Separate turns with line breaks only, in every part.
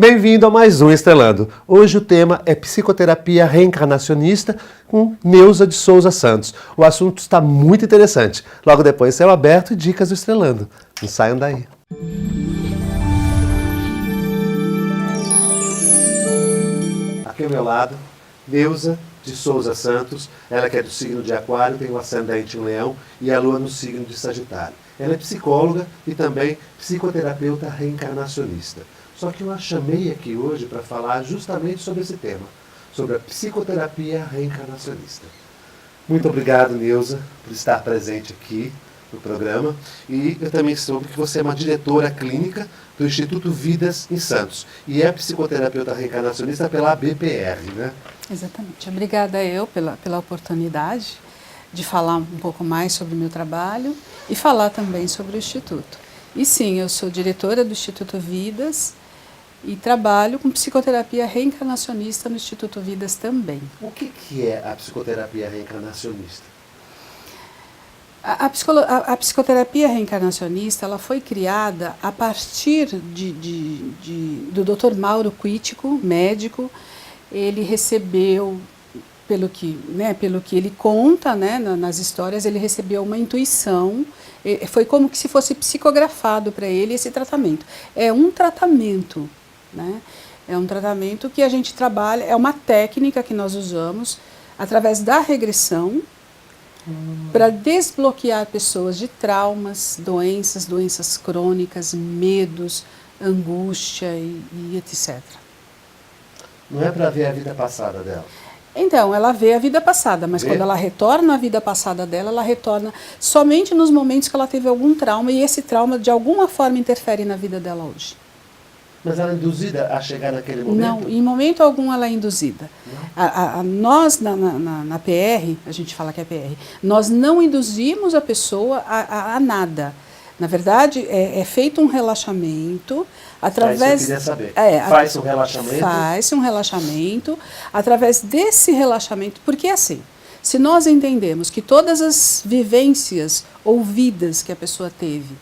Bem-vindo a mais um Estrelando. Hoje o tema é psicoterapia reencarnacionista com Neuza de Souza Santos. O assunto está muito interessante. Logo depois, céu aberto e dicas do Estrelando. Não saiam daí. Aqui ao meu lado, Neuza de Souza Santos. Ela que é do signo de Aquário, tem o ascendente em Leão e a lua no signo de Sagitário. Ela é psicóloga e também psicoterapeuta reencarnacionista. Só que eu a chamei aqui hoje para falar justamente sobre esse tema, sobre a psicoterapia reencarnacionista. Muito obrigado, Neuza, por estar presente aqui no programa. E eu também soube que você é uma diretora clínica do Instituto Vidas em Santos e é psicoterapeuta reencarnacionista pela BPR, né?
Exatamente. Obrigada eu pela oportunidade de falar um pouco mais sobre o meu trabalho e falar também sobre o Instituto. E sim, eu sou diretora do Instituto Vidas e trabalho com psicoterapia reencarnacionista no Instituto Vidas também.
O que é a psicoterapia reencarnacionista?
A psicoterapia reencarnacionista ela foi criada a partir do Dr. Mauro Quitico, médico. Ele recebeu, pelo que ele conta, né, nas histórias, ele recebeu uma intuição. Foi como que se fosse psicografado para ele esse tratamento. É um tratamento. Né? É um tratamento que a gente trabalha, é uma técnica que nós usamos através da regressão para desbloquear pessoas de traumas, doenças crônicas, medos, angústia e etc.
Não é para ver a vida passada dela?
Então, ela vê a vida passada, mas quando ela retorna à vida passada dela, ela retorna somente nos momentos que ela teve algum trauma e esse trauma de alguma forma interfere na vida dela hoje.
Mas ela é induzida a chegar naquele momento?
Não, em momento algum ela é induzida. Nós, na PR, a gente fala que é PR, nós não induzimos a pessoa a nada. Na verdade, é feito um relaxamento através...
Isso eu queria saber. Faz um relaxamento?
Faz um relaxamento. Através desse relaxamento, porque assim, se nós entendemos que todas as vivências ou vidas que a pessoa teve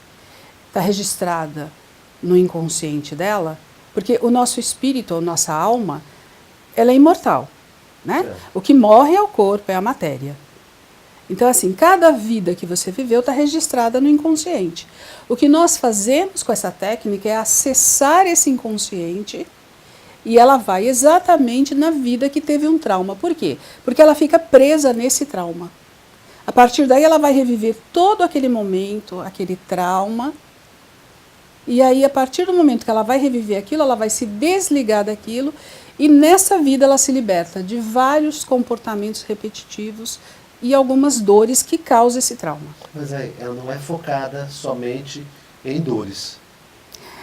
está registrada no inconsciente dela, porque o nosso espírito, a nossa alma, ela é imortal, né? É. O que morre é o corpo, é a matéria. Então, assim, cada vida que você viveu está registrada no inconsciente. O que nós fazemos com essa técnica é acessar esse inconsciente e ela vai exatamente na vida que teve um trauma. Por quê? Porque ela fica presa nesse trauma. A partir daí ela vai reviver todo aquele momento, aquele trauma. E aí, a partir do momento que ela vai reviver aquilo, ela vai se desligar daquilo e nessa vida ela se liberta de vários comportamentos repetitivos e algumas dores que causam esse trauma.
Mas aí, ela não é focada somente em dores,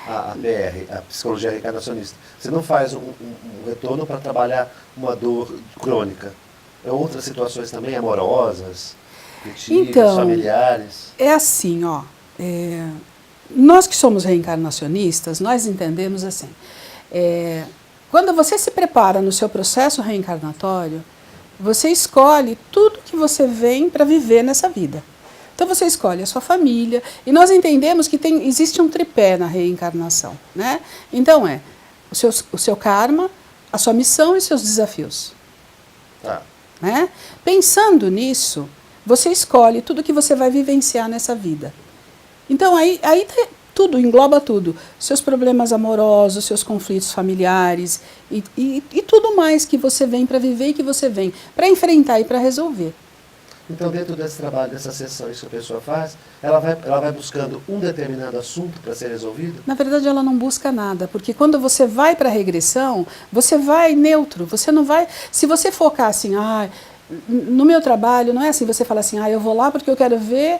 a PR, a psicologia reencarnacionista. Você não faz um retorno para trabalhar uma dor crônica. É outras situações também, amorosas, afetivas, então, familiares?
É assim, ó... Nós que somos reencarnacionistas, nós entendemos assim, quando você se prepara no seu processo reencarnatório, você escolhe tudo que você vem para viver nessa vida. Então você escolhe a sua família, e nós entendemos que existe um tripé na reencarnação, né? Então o seu karma, a sua missão e seus desafios.
Tá.
Né? Pensando nisso, você escolhe tudo que você vai vivenciar nessa vida. Então, aí tudo, engloba tudo. Seus problemas amorosos, seus conflitos familiares e tudo mais que você vem para viver e que você vem para enfrentar e para resolver.
Então, dentro desse trabalho, dessas sessões que a pessoa faz, ela vai buscando um determinado assunto para ser resolvido?
Na verdade, ela não busca nada, porque quando você vai para a regressão, você vai neutro, você não vai... Se você focar assim, no meu trabalho, não é assim, você fala assim, eu vou lá porque eu quero ver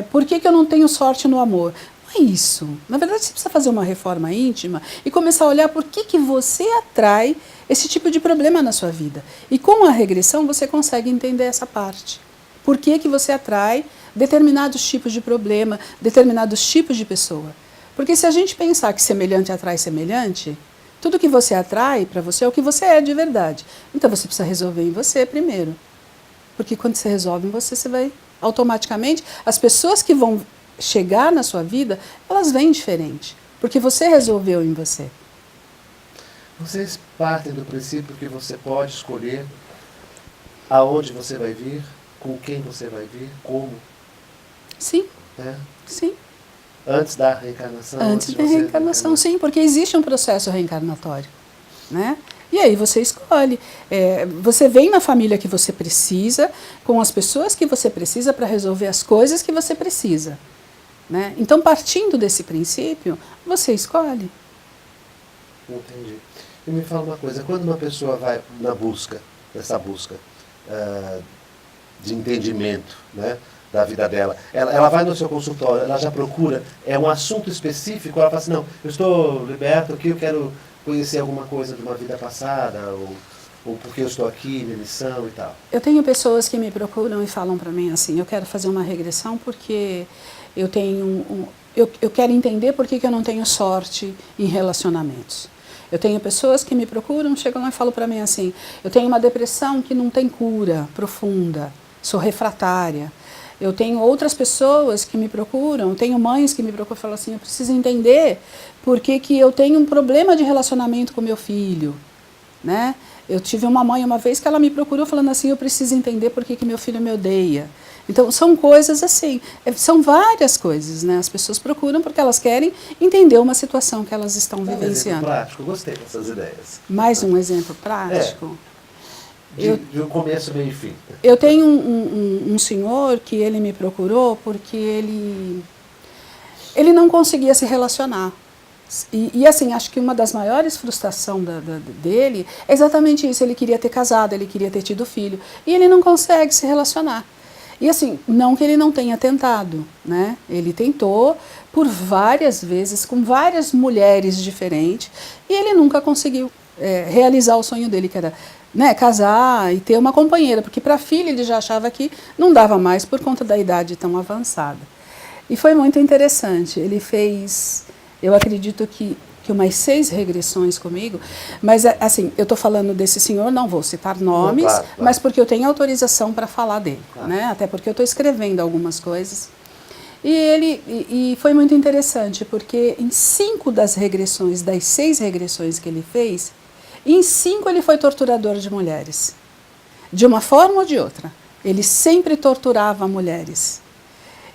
por que eu não tenho sorte no amor. Não é isso. Na verdade, você precisa fazer uma reforma íntima e começar a olhar por que você atrai esse tipo de problema na sua vida. E com a regressão, você consegue entender essa parte. Por que você atrai determinados tipos de problema, determinados tipos de pessoa. Porque se a gente pensar que semelhante atrai semelhante... Tudo que você atrai para você é o que você é de verdade. Então você precisa resolver em você primeiro. Porque quando você resolve em você, você vai automaticamente... As pessoas que vão chegar na sua vida, elas vêm diferente. Porque você resolveu em você.
Vocês partem do princípio que você pode escolher aonde você vai vir, com quem você vai vir, como,
Sim,
né?
sim.
Antes da reencarnação.
Antes
de
da
você
reencarnação, sim, porque existe um processo reencarnatório, né? E aí você escolhe. Você vem na família que você precisa, com as pessoas que você precisa para resolver as coisas que você precisa, né? Então, partindo desse princípio, você escolhe.
Entendi. E me fala uma coisa, quando uma pessoa vai na busca, nessa busca de entendimento, né, da vida dela, ela vai no seu consultório, ela já procura, é um assunto específico, ela fala assim, não, eu estou liberto aqui, eu quero conhecer alguma coisa de uma vida passada, ou porque eu estou aqui, minha missão e tal.
Eu tenho pessoas que me procuram e falam para mim assim, eu quero fazer uma regressão porque eu tenho eu quero entender por que eu não tenho sorte em relacionamentos. Eu tenho pessoas que me procuram, chegam lá e falam para mim assim, eu tenho uma depressão que não tem cura profunda, sou refratária. Eu tenho outras pessoas que me procuram, tenho mães que me procuram e falam assim, eu preciso entender por que eu tenho um problema de relacionamento com meu filho, né? Eu tive uma mãe uma vez que ela me procurou falando assim, eu preciso entender por que meu filho me odeia. Então, são coisas assim, são várias coisas, né? As pessoas procuram porque elas querem entender uma situação que elas estão vivenciando.
Um exemplo prático, gostei dessas ideias.
Mais um exemplo prático?
De um começo, meio e fim.
Eu tenho um senhor que ele me procurou porque ele não conseguia se relacionar. E assim, acho que uma das maiores frustrações dele é exatamente isso. Ele queria ter casado, ele queria ter tido filho. E ele não consegue se relacionar. E assim, não que ele não tenha tentado, né? Ele tentou por várias vezes, com várias mulheres diferentes, e ele nunca conseguiu realizar o sonho dele, que era, né, casar e ter uma companheira, porque para filho ele já achava que não dava mais por conta da idade tão avançada. E foi muito interessante. Ele fez, eu acredito que umas 6 regressões comigo, mas assim, eu estou falando desse senhor, não vou citar nomes, claro. Mas porque eu tenho autorização para falar dele, né? Até porque eu estou escrevendo algumas coisas. E foi muito interessante, porque em 5 das regressões, das 6 regressões que ele fez, em 5 ele foi torturador de mulheres, de uma forma ou de outra. Ele sempre torturava mulheres.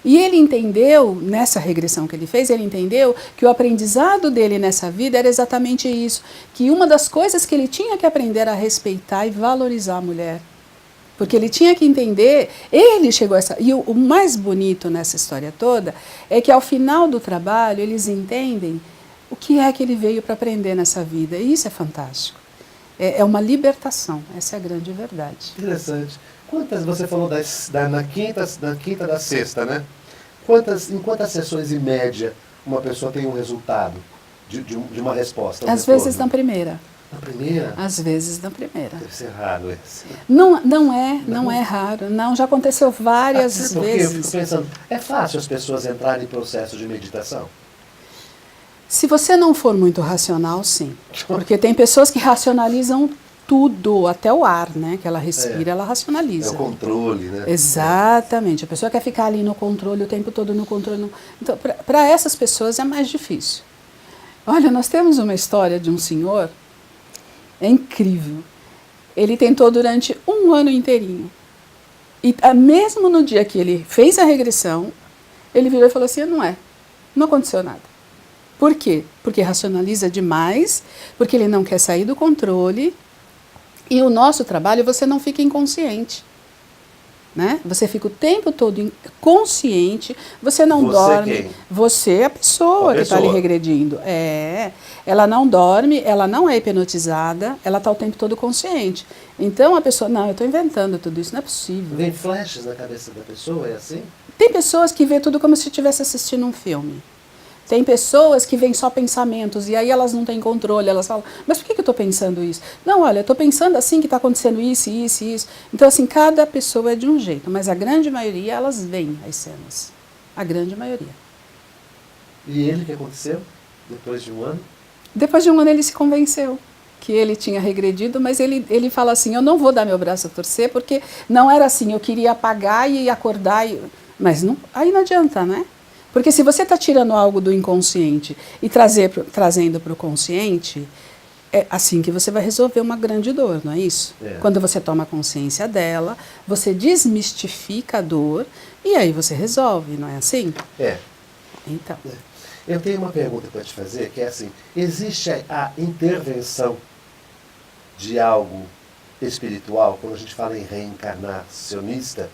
E ele entendeu, nessa regressão que ele fez, ele entendeu que o aprendizado dele nessa vida era exatamente isso, que uma das coisas que ele tinha que aprender era a respeitar e valorizar a mulher. Porque ele tinha que entender, ele chegou a essa... E o mais bonito nessa história toda é que ao final do trabalho eles entendem o que é que ele veio para aprender nessa vida. E isso é fantástico. É uma libertação, essa é a grande verdade.
Interessante. Quantas, você falou na quinta da sexta, né? Em quantas sessões, em média, uma pessoa tem um resultado de uma resposta?
Às vezes na primeira.
Na primeira?
Às vezes na primeira.
Deve ser raro esse.
Não é raro. Não, já aconteceu várias vezes.
Porque eu fico pensando, é fácil as pessoas entrarem em processo de meditação?
Se você não for muito racional, sim. Porque tem pessoas que racionalizam tudo, até o ar, né, que ela respira, ela racionaliza.
É o controle, né?
Exatamente. A pessoa quer ficar ali no controle, o tempo todo no controle. Então, para essas pessoas é mais difícil. Olha, nós temos uma história de um senhor, é incrível. Ele tentou durante 1 ano inteirinho. E mesmo no dia que ele fez a regressão, ele virou e falou assim, não aconteceu nada. Por quê? Porque racionaliza demais, porque ele não quer sair do controle. E o nosso trabalho, você não fica inconsciente, né? Você fica o tempo todo consciente, você não dorme.
Quem?
Você é a pessoa que está ali regredindo. Ela não dorme, ela não é hipnotizada, ela está o tempo todo consciente. Então a pessoa, não, eu estou inventando tudo isso, não é possível.
Vem flashes na cabeça da pessoa, é assim?
Tem pessoas que vê tudo como se estivesse assistindo um filme. Tem pessoas que veem só pensamentos e aí elas não têm controle, elas falam, mas por que eu estou pensando isso? Não, olha, eu estou pensando assim que está acontecendo isso, isso, isso. Então, assim, cada pessoa é de um jeito, mas a grande maioria, elas veem as cenas. A grande maioria.
E ele, o que aconteceu depois de 1 ano?
Depois de 1 ano ele se convenceu que ele tinha regredido, mas ele fala assim, eu não vou dar meu braço a torcer, porque não era assim, eu queria apagar e acordar, mas não, aí não adianta, né? Porque se você está tirando algo do inconsciente e trazendo para o consciente, É assim que você vai resolver uma grande dor, não é isso?
É.
Quando você toma consciência dela, você desmistifica a dor e aí você resolve, não é assim?
É.
Então,
Eu tenho uma pergunta para te fazer, que é assim, existe a intervenção de algo espiritual? Quando a gente fala em reencarnacionista,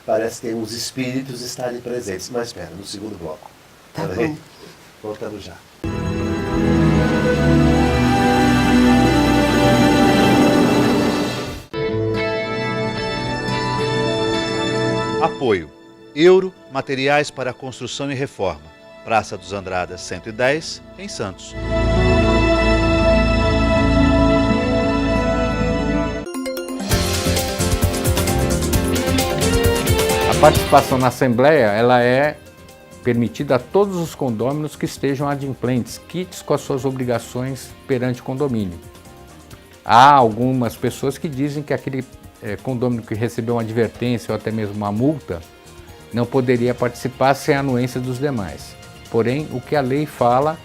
parece que tem uns espíritos estarem presentes. Mas espera, no segundo bloco.
Tá
Pera aí.
bom.
Voltando já.
Apoio. Euro, materiais para construção e reforma. Praça dos Andradas 110, em Santos.
A participação na Assembleia ela é permitida a todos os condôminos que estejam adimplentes, quites com as suas obrigações perante o condomínio. Há algumas pessoas que dizem que aquele condômino que recebeu uma advertência ou até mesmo uma multa não poderia participar sem a anuência dos demais. Porém, o que a lei fala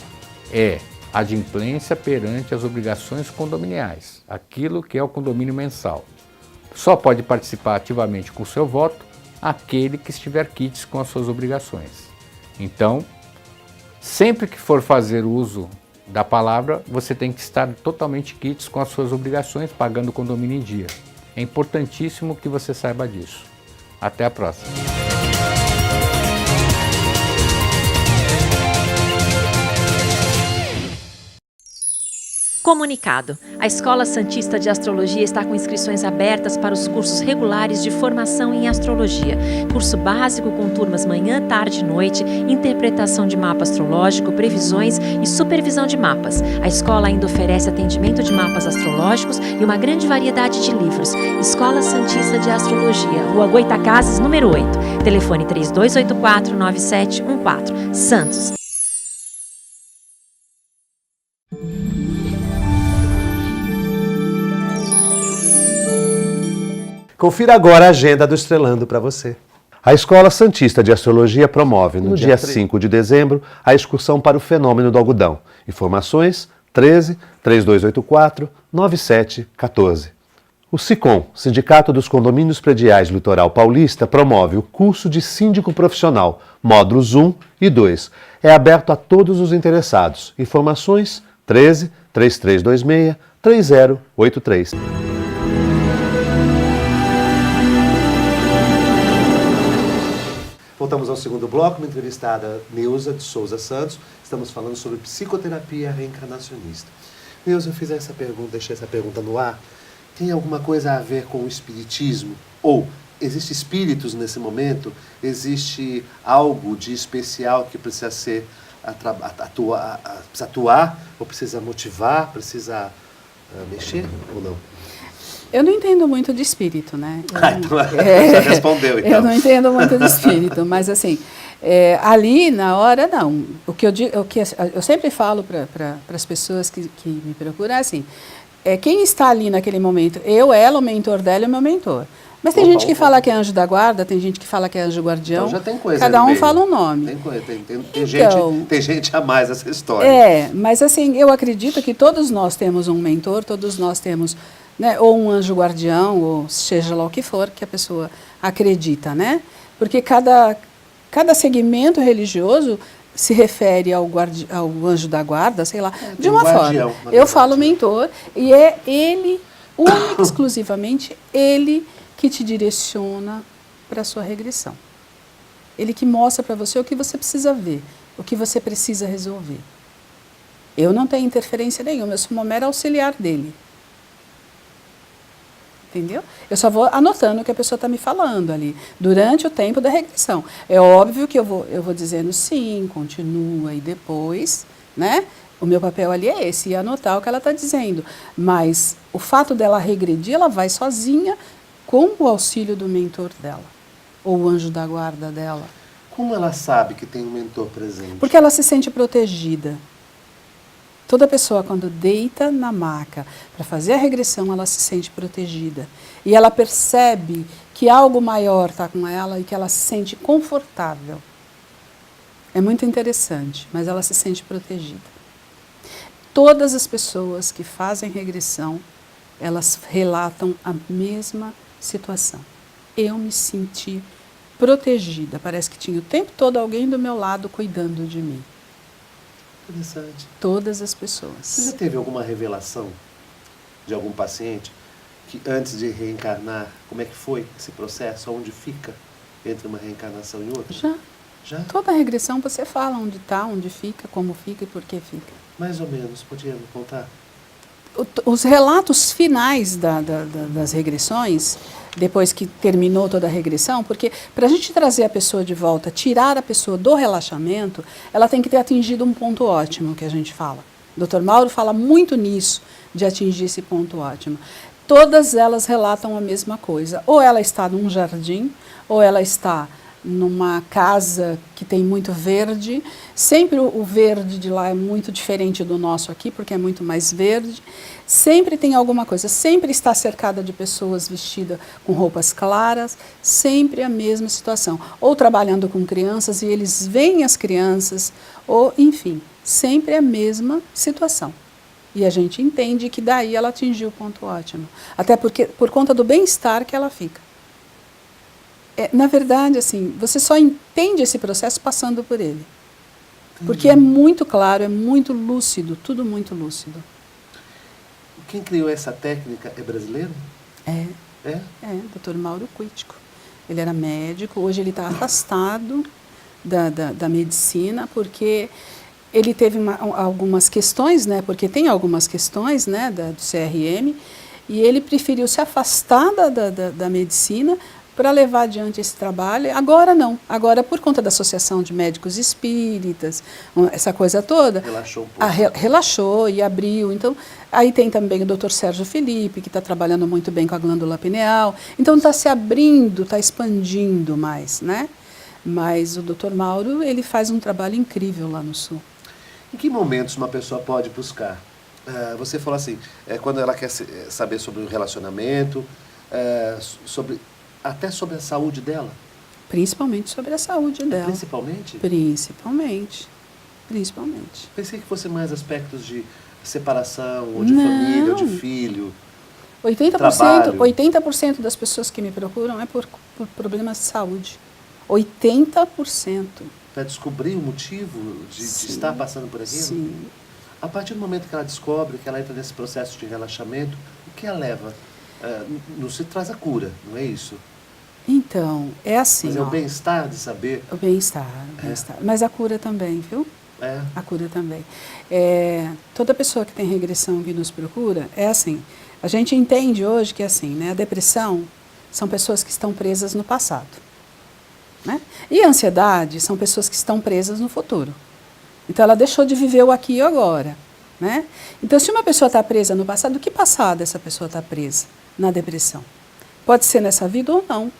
é adimplência perante as obrigações condominiais, aquilo que é o condomínio mensal. Só pode participar ativamente com o seu voto aquele que estiver quites com as suas obrigações. Então, sempre que for fazer uso da palavra, você tem que estar totalmente quites com as suas obrigações, pagando o condomínio em dia. É importantíssimo que você saiba disso. Até a próxima.
Comunicado. A Escola Santista de Astrologia está com inscrições abertas para os cursos regulares de formação em astrologia. Curso básico com turmas manhã, tarde e noite, interpretação de mapa astrológico, previsões e supervisão de mapas. A escola ainda oferece atendimento de mapas astrológicos e uma grande variedade de livros. Escola Santista de Astrologia, Rua Goitacazes, número 8. Telefone 3284-9714. Santos.
Confira agora a agenda do Estrelando para você. A Escola Santista de Astrologia promove, no dia 5 de dezembro, a excursão para o fenômeno do algodão. Informações 13 3284 9714. O SICOM, Sindicato dos Condomínios Prediais do Litoral Paulista, promove o curso de Síndico Profissional, módulos 1 e 2. É aberto a todos os interessados. Informações 13 3326 3083. Voltamos ao segundo bloco, uma entrevistada Neuza de Souza Santos. Estamos falando sobre psicoterapia reencarnacionista. Neuza, eu fiz essa pergunta, deixei essa pergunta no ar. Tem alguma coisa a ver com o espiritismo? Ou existe espíritos nesse momento? Existe algo de especial que precisa ser precisa atuar, ou precisa motivar, precisa mexer ou não?
eu não entendo muito de espírito, né?
Você respondeu, então.
Eu não entendo muito de espírito, mas assim, ali na hora, não. Eu sempre falo para as pessoas que me procuram é assim, quem está ali naquele momento, ela, o mentor dela e o meu mentor. Mas tem gente que fala que é anjo da guarda, tem gente que fala que é anjo guardião.
Então já tem coisa.
Cada um fala um nome.
Tem coisa, tem
Então,
gente a mais essa história.
Mas assim, eu acredito que todos nós temos um mentor, todos nós temos, né, ou um anjo guardião, ou seja lá o que for que a pessoa acredita, né? Porque cada segmento religioso se refere ao anjo da guarda, sei lá, de uma forma. Eu falo mentor, e é ele, único, exclusivamente, ele que te direciona para a sua regressão. Ele que mostra para você o que você precisa ver, o que você precisa resolver. Eu não tenho interferência nenhuma, eu sou uma mera auxiliar dele. Entendeu? Eu só vou anotando o que a pessoa está me falando ali, durante o tempo da regressão. É óbvio que eu vou dizendo sim, continua, e depois, né? O meu papel ali é esse, e anotar o que ela está dizendo. Mas o fato dela regredir, ela vai sozinha com o auxílio do mentor dela, ou o anjo da guarda dela.
Como ela sabe que tem um mentor presente?
Porque ela se sente protegida. Toda pessoa, quando deita na maca para fazer a regressão, ela se sente protegida. E ela percebe que algo maior está com ela e que ela se sente confortável. É muito interessante, mas ela se sente protegida. Todas as pessoas que fazem regressão, elas relatam a mesma situação. Eu me senti protegida, parece que tinha o tempo todo alguém do meu lado cuidando de mim.
Interessante.
Todas as
Você
pessoas.
já teve alguma revelação de algum paciente que antes de reencarnar, como é que foi esse processo? Onde fica entre uma reencarnação e outra?
Já.
Já?
Toda regressão você fala onde está, onde fica, como fica e por que fica.
Mais ou menos, podia me contar?
Os relatos finais das regressões, depois que terminou toda a regressão, porque para a gente trazer a pessoa de volta, tirar a pessoa do relaxamento, ela tem que ter atingido um ponto ótimo, que a gente fala. O Dr. Mauro fala muito nisso, de atingir esse ponto ótimo. Todas elas relatam a mesma coisa. Ou ela está num jardim, ou ela está numa casa que tem muito verde. Sempre o verde de lá é muito diferente do nosso aqui, porque é muito mais verde. Sempre tem alguma coisa, sempre está cercada de pessoas vestidas com roupas claras, sempre a mesma situação. Ou trabalhando com crianças e eles veem as crianças, ou enfim, sempre a mesma situação. E a gente entende que daí ela atingiu o ponto ótimo. Até porque, por conta do bem-estar que ela fica. Na verdade, assim, você só entende esse processo passando por ele. Porque é muito claro, é muito lúcido, tudo muito lúcido.
Quem criou essa técnica é brasileiro?
É,
É?
Dr. Mauro Quitico. Ele era médico, hoje ele está afastado da medicina, porque ele teve algumas questões, né, porque tem algumas questões, né, do CRM, e ele preferiu se afastar da medicina para levar adiante esse trabalho. Agora não, agora por conta da Associação de Médicos Espíritas, essa coisa toda,
Relaxou um pouco.
relaxou e abriu. Então, aí tem também o Dr. Sérgio Felipe, que está trabalhando muito bem com a glândula pineal. Então está se abrindo, está expandindo mais, né? Mas o Dr. Mauro, ele faz um trabalho incrível lá no Sul.
Em que momentos uma pessoa pode buscar? Você falou assim, quando ela quer saber sobre o relacionamento, até sobre a saúde dela?
Principalmente sobre a saúde dela.
Principalmente?
Principalmente.
Pensei que fosse mais aspectos de separação, ou de família, ou de filho.
80% das pessoas que me procuram é por problemas de saúde. 80%.
Para descobrir o motivo de estar passando por aquilo?
Sim.
A partir do momento que ela descobre, que ela entra nesse processo de relaxamento, o que a leva? Não se traz a cura, não é isso?
Então, é assim.
Mas é o bem-estar de saber.
O bem-estar. Mas a cura também, viu? A cura também. Toda pessoa que tem regressão que nos procura, é assim. A gente entende hoje que é assim, né? A depressão são pessoas que estão presas no passado. Né? E a ansiedade são pessoas que estão presas no futuro. Então ela deixou de viver o aqui e o agora. Né? Então se uma pessoa está presa no passado, que passado essa pessoa está presa na depressão? Pode ser nessa vida ou não.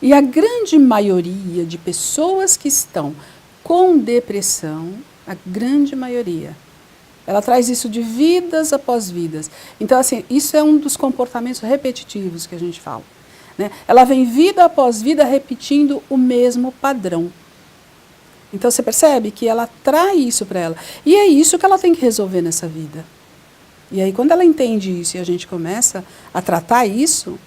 E a grande maioria de pessoas que estão com depressão, a grande maioria, ela traz isso de vidas após vidas. Então assim, isso é um dos comportamentos repetitivos que a gente fala. Né? Ela vem vida após vida repetindo o mesmo padrão. Então você percebe que ela atrai isso para ela. E é isso que ela tem que resolver nessa vida. E aí quando ela entende isso e a gente começa a tratar isso,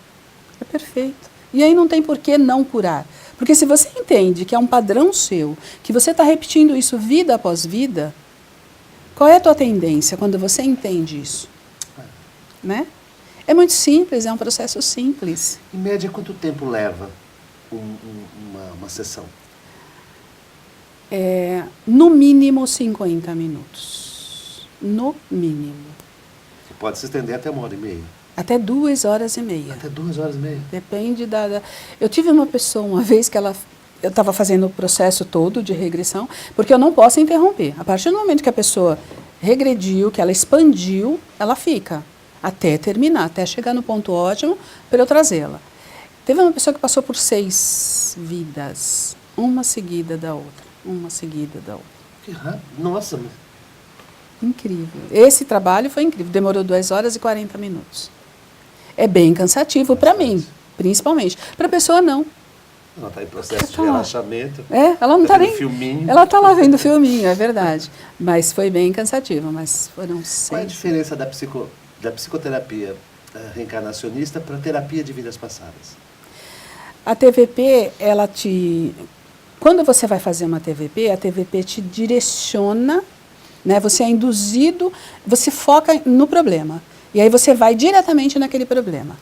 é perfeito. E aí não tem por que não curar. Porque se você entende que é um padrão seu, que você está repetindo isso vida após vida, qual é a tua tendência quando você entende isso? Né? É muito simples, é um processo simples.
Em média, quanto tempo leva uma sessão?
No mínimo 50 minutos. No mínimo.
Que pode se estender até 1h30.
Até 2h30.
Até 2h30.
Depende da... Eu tive uma pessoa uma vez que eu estava fazendo o processo todo de regressão, porque eu não posso interromper. A partir do momento que a pessoa regrediu, que ela expandiu, ela fica. Até terminar, até chegar no ponto ótimo para eu trazê-la. Teve uma pessoa que passou por 6 vidas, uma seguida da outra, uma seguida da outra.
Que rápido. Nossa, mas...
Incrível. Esse trabalho foi incrível, demorou 2h40. É bem cansativo para mim, principalmente. Para a pessoa não.
Ela está em processo de relaxamento.
Ela não
tá
está
vendo
nem...
filminho.
Ela está lá vendo filminho, é verdade. Mas foi bem cansativo, mas foram 6.
Qual é a diferença da psicoterapia reencarnacionista para a terapia de vidas passadas?
A TVP, quando você vai fazer uma TVP, a TVP te direciona, né? Você é induzido, você foca no problema. E aí você vai diretamente naquele problema.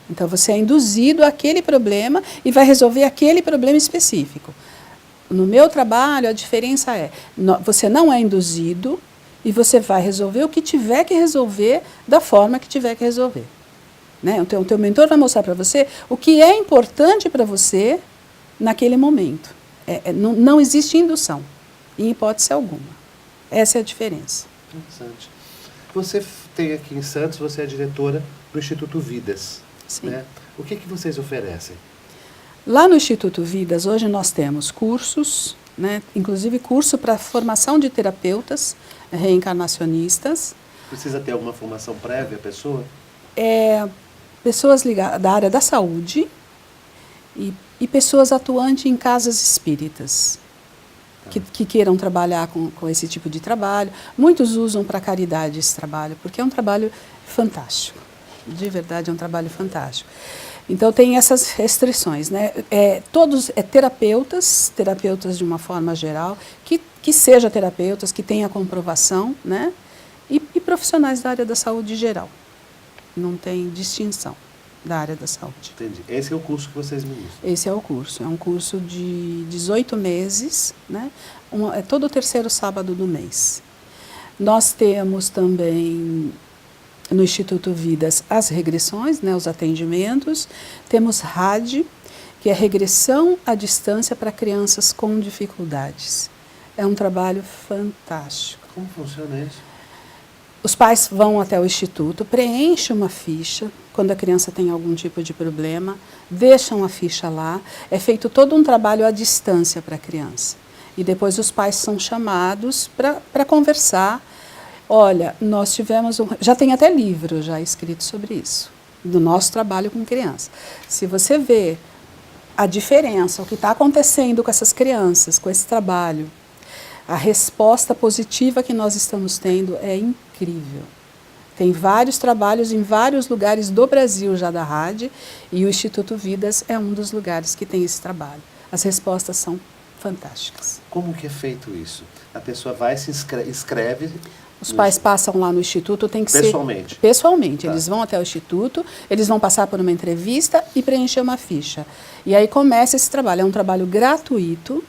Então você é induzido àquele problema e vai resolver aquele problema específico. No meu trabalho, a diferença é, você não é induzido e você vai resolver o que tiver que resolver da forma que tiver que resolver. Né? O teu mentor vai mostrar para você o que é importante para você naquele momento. Não existe indução, em hipótese alguma. Essa é a diferença.
Interessante. Você tem aqui em Santos, você é diretora do Instituto Vidas.
Sim.
Né? O que vocês oferecem?
Lá no Instituto Vidas, hoje nós temos cursos, né? Inclusive curso para formação de terapeutas reencarnacionistas.
Precisa ter alguma formação prévia, a pessoa?
Pessoas ligadas da área da saúde e pessoas atuantes em casas espíritas, que queiram trabalhar com esse tipo de trabalho. Muitos usam para caridade esse trabalho, porque é um trabalho fantástico. De verdade, é um trabalho fantástico. Então, tem essas restrições, né? Todos terapeutas de uma forma geral, que seja terapeutas, que tenha comprovação, né? E profissionais da área da saúde geral. Não tem distinção da área da saúde.
Entendi. Esse é o curso que vocês ministram?
Esse é o curso. É um curso de 18 meses, né? É todo o terceiro sábado do mês. Nós temos também no Instituto Vidas as regressões, né, os atendimentos. Temos RAD, que é regressão à distância para crianças com dificuldades. É um trabalho fantástico.
Como funciona isso?
Os pais vão até o instituto, preenchem uma ficha, quando a criança tem algum tipo de problema, deixam a ficha lá, é feito todo um trabalho à distância para a criança. E depois os pais são chamados para conversar. Olha, nós tivemos já tem até livro já escrito sobre isso, do nosso trabalho com criança. Se você vê a diferença, o que está acontecendo com essas crianças, com esse trabalho, a resposta positiva que nós estamos tendo é incrível. Tem vários trabalhos em vários lugares do Brasil já da RAD, e o Instituto Vidas é um dos lugares que tem esse trabalho. As respostas são fantásticas.
Como que é feito isso? A pessoa vai, se inscreve...
Os pais passam lá no Instituto, tem que
pessoalmente?
Ser... Pessoalmente.
Tá.
Eles vão até o Instituto, eles vão passar por uma entrevista e preencher uma ficha. E aí começa esse trabalho. É um trabalho gratuito,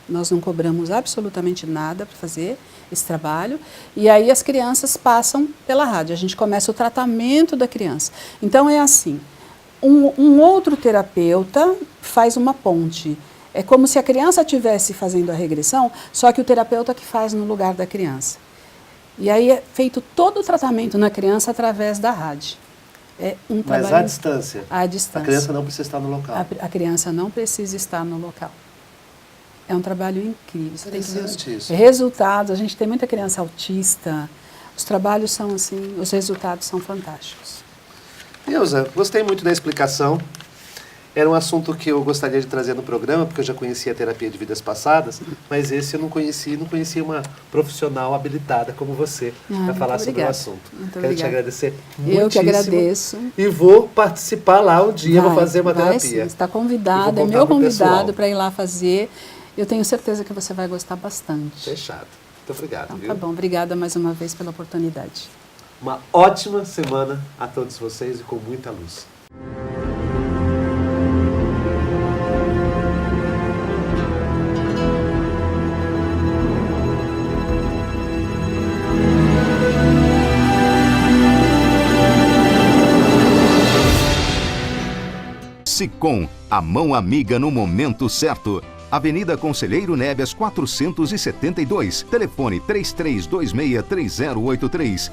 nós não cobramos absolutamente nada para fazer esse trabalho. E aí as crianças passam pela rádio, a gente começa o tratamento da criança. Então é assim, um outro terapeuta faz uma ponte. É como se a criança estivesse fazendo a regressão, só que o terapeuta que faz no lugar da criança. E aí é feito todo o tratamento na criança através da rádio.
Mas à distância?
À distância.
A criança não precisa estar no local?
A criança não precisa estar no local. É um trabalho incrível.
Interessante isso.
Resultados, a gente tem muita criança autista, os trabalhos são assim, os resultados são fantásticos.
Neuza, gostei muito da explicação. Era um assunto que eu gostaria de trazer no programa, porque eu já conhecia a terapia de vidas passadas, mas esse eu não conhecia uma profissional habilitada como você para falar sobre o assunto.
Muito
Quero te agradecer muitíssimo.
Eu que agradeço.
E vou participar lá um dia, vou fazer uma terapia.
Sim, está convidado, é meu convidado para ir lá fazer. Eu tenho certeza que você vai gostar bastante.
Fechado. Muito obrigado.
Então,
viu?
tá bom, obrigada mais uma vez pela oportunidade.
Uma ótima semana a todos vocês e com muita luz.
Sicom, a mão amiga no momento certo. Avenida Conselheiro Neves 472, telefone 33263083.